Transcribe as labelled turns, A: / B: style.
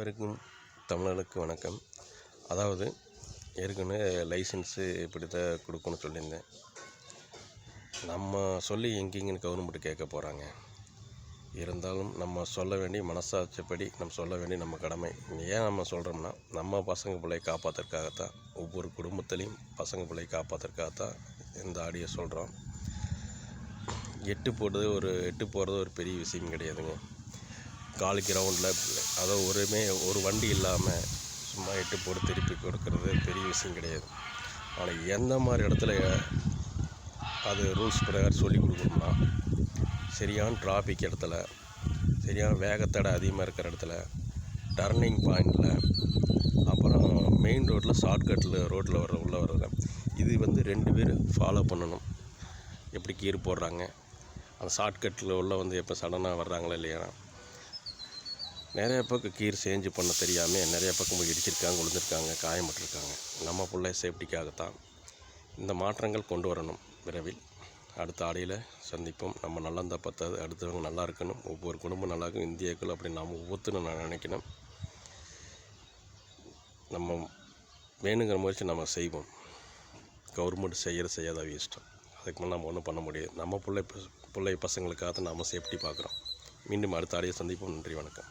A: அனைவருக்கும் தமிழர்களுக்கு வணக்கம். அதாவது ஏற்கனவே லைசன்ஸு இப்படி தான் கொடுக்கணும்னு சொல்லியிருந்தேன். நம்ம சொல்லி எங்கெங்கன்னு கவர்மெண்ட் கேட்க போகிறாங்க. இருந்தாலும் நம்ம சொல்ல வேண்டிய மனசாட்சிப்படி நம்ம சொல்ல வேண்டிய நம்ம கடமை. ஏன் நம்ம சொல்கிறோம்னா, நம்ம பசங்க பிள்ளையை காப்பாற்றுறதுக்காகத்தான். ஒவ்வொரு குடும்பத்துலேயும் பசங்க பிள்ளையை காப்பாற்றுறதுக்காகத்தான் இந்த ஆடியோ சொல்கிறோம். எட்டு போடுறது ஒரு பெரிய விஷயம் கிடையாதுங்க. காலி கிரவுண்டில் அதாவது ஒரு வண்டி இல்லாமல் சும்மா எட்டு போட்டு திருப்பி கொடுக்கறது பெரிய விஷயம் கிடையாது. ஆனால் எந்த மாதிரி இடத்துல அது ரூல்ஸ் பிரகாரம் சொல்லி கொடுக்கணும்னா, சரியான டிராஃபிக் இடத்துல, சரியான வேகத்தடை அதிகமாக இருக்கிற இடத்துல, டர்னிங் பாயிண்டில், அப்புறம் மெயின் ரோட்டில் ஷார்ட்கட்டில் ரோட்டில் உள்ளே வர்றது, இது 2 பேர் ஃபாலோ பண்ணணும். எப்படி கீர் போடுறாங்க, அந்த ஷார்ட்கட்டில் உள்ள எப்போ சடனாக வர்றாங்களா இல்லையா. நிறைய பக்கம் கீர் சேஞ்சு பண்ண தெரியாமல் நிறைய பக்கம் போய் இடிச்சிருக்காங்க, விழுந்திருக்காங்க, காயப்பட்டிருக்காங்க. நம்ம பிள்ளை சேஃப்டிக்காகத்தான் இந்த மாற்றங்கள் கொண்டு வரணும். விரைவில் அடுத்த ஆடியில் சந்திப்போம். நம்ம நல்லா இருந்தால் பத்தாது, அடுத்தவங்க நல்லா இருக்கணும், ஒவ்வொரு குடும்பம் நல்லா இருக்கும், இந்தியாக்கள் அப்படின்னு நாம் ஒவ்வொருத்தரும் நான் நினைக்கணும். நம்ம வேணுங்கிற முயற்சி நம்ம செய்வோம். கவர்மெண்ட் செய்யாத இஷ்டம். அதுக்கு மேலே நம்ம ஒன்றும் பண்ண முடியாது. நம்ம பிள்ளை பசங்களுக்காக நாம் சேஃப்டி பார்க்குறோம். மீண்டும் அடுத்த ஆடியை சந்திப்போம். நன்றி, வணக்கம்.